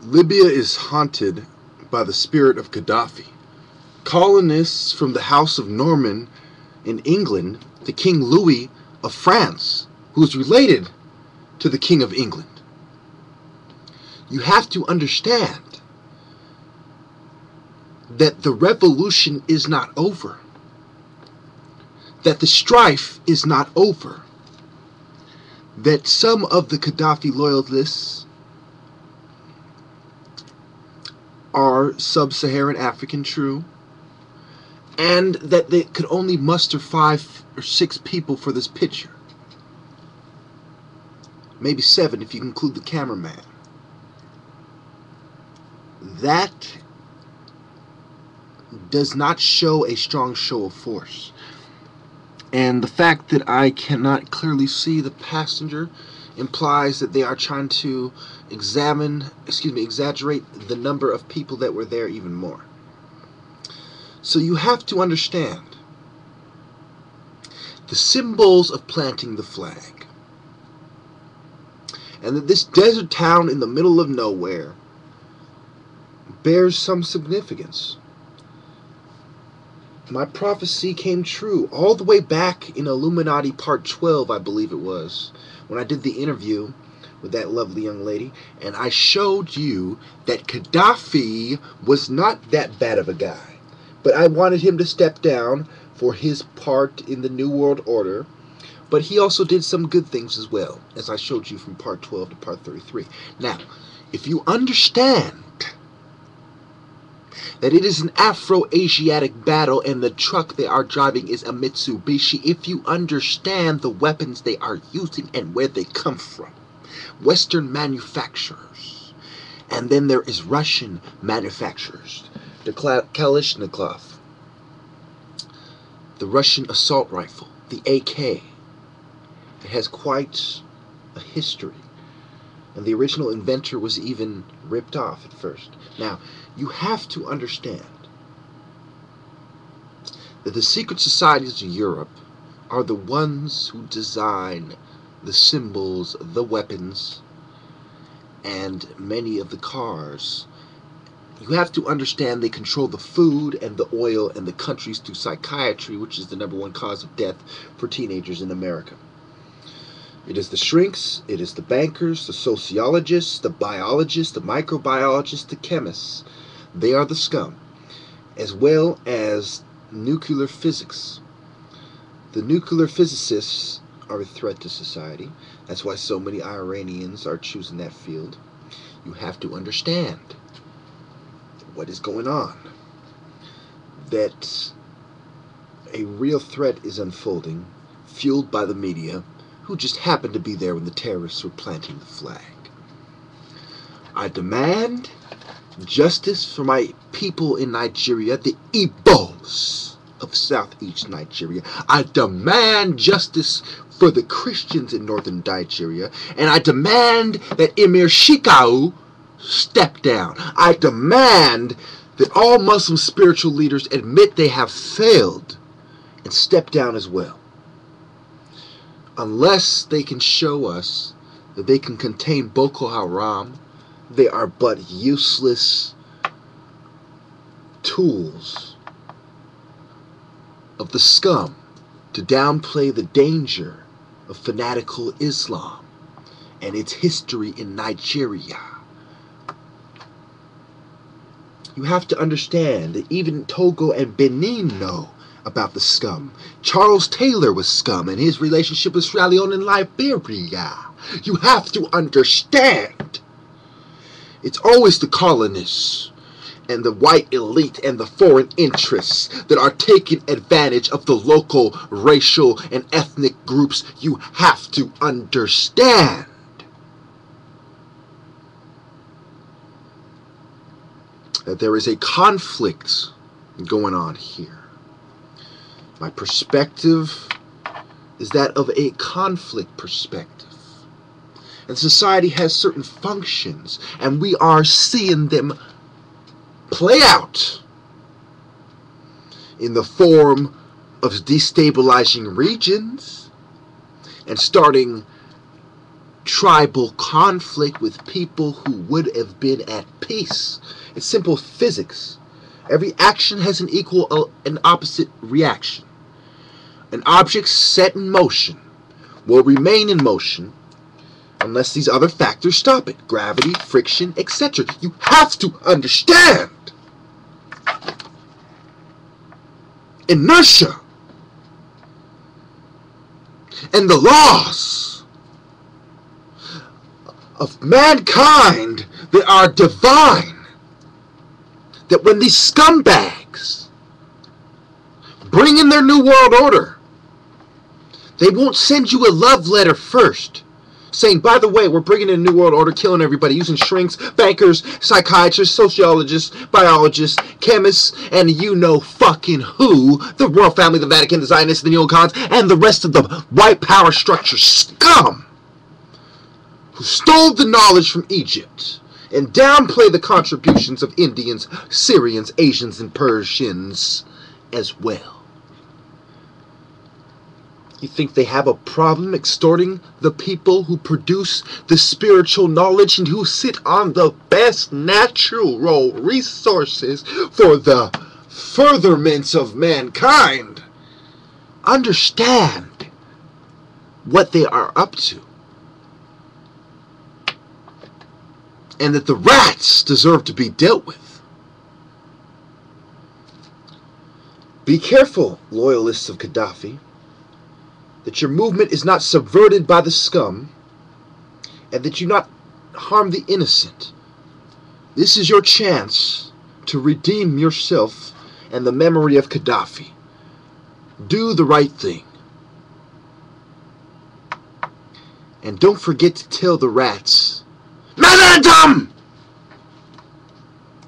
Libya is haunted by the spirit of Gaddafi. Colonists from the House of Norman in England, the King Louis of France, who is related to the King of England. You have to understand that the revolution is not over, that the strife is not over, that some of the Gaddafi loyalists are sub-Saharan African, true, and that they could only muster 5 or 6 people for this picture. Maybe 7 if you include the cameraman. That does not show a strong show of force. And the fact that I cannot clearly see the passenger implies that they are trying to exaggerate the number of people that were there even more. So you have to understand the symbols of planting the flag, and that this desert town in the middle of nowhere bears some significance. My prophecy came true all the way back in Illuminati Part 12, I believe it was, when I did the interview with that lovely young lady, and I showed you that Gaddafi was not that bad of a guy, but I wanted him to step down for his part in the New World Order, but he also did some good things as well, as I showed you from Part 12 to Part 33. Now, if you understand that it is an Afro-Asiatic battle and the truck they are driving is a Mitsubishi, if you understand the weapons they are using and where they come from, Western manufacturers, and then there is Russian manufacturers, the Kalashnikov, the Russian assault rifle, the AK. It has quite a history, and the original inventor was even ripped off at first. Now, you have to understand that the secret societies of Europe are the ones who design the symbols, the weapons, and many of the cars. You have to understand they control the food and the oil and the countries through psychiatry, which is the #1 cause of death for teenagers in America. It is the shrinks, it is the bankers, the sociologists, the biologists, the microbiologists, the chemists. They are the scum, as well as nuclear physics. The nuclear physicists are a threat to society. That's why so many Iranians are choosing that field. You have to understand what is going on, that a real threat is unfolding, fueled by the media, who just happened to be there when the terrorists were planting the flag. I demand justice for my people in Nigeria, the Igbos of southeast Nigeria. I demand justice for the Christians in northern Nigeria, and I demand that Emir Shikau step down. I demand that all Muslim spiritual leaders admit they have failed and step down as well. Unless they can show us that they can contain Boko Haram, they are but useless tools of the scum to downplay the danger of fanatical Islam and its history in Nigeria. You have to understand that even Togo and Benin know about the scum. Charles Taylor was scum, and his relationship with Sierra Leone and Liberia. You have to understand. It's always the colonists and the white elite and the foreign interests that are taking advantage of the local racial and ethnic groups. You have to understand. That there is a conflict going on here. My perspective is that of a conflict perspective. And society has certain functions, and we are seeing them play out in the form of destabilizing regions and starting tribal conflict with people who would have been at peace. It's simple physics. Every action has an equal and opposite reaction. An object set in motion will remain in motion unless these other factors stop it. Gravity, friction, etc. You have to understand inertia and the laws of mankind that are divine. That when these scumbags bring in their new world order, they won't send you a love letter first saying, by the way, we're bringing in a new world order, killing everybody, using shrinks, bankers, psychiatrists, sociologists, biologists, chemists, and you know fucking who, the royal family, the Vatican, the Zionists, the neocons, and the rest of the white power structure scum who stole the knowledge from Egypt and downplay the contributions of Indians, Syrians, Asians, and Persians as well. You think they have a problem extorting the people who produce the spiritual knowledge and who sit on the best natural resources for the furtherance of mankind? Understand what they are up to. And that the rats deserve to be dealt with. Be careful, loyalists of Gaddafi, that your movement is not subverted by the scum, and that you not harm the innocent. This is your chance to redeem yourself and the memory of Gaddafi. Do the right thing. And don't forget to tell the rats, Momentum!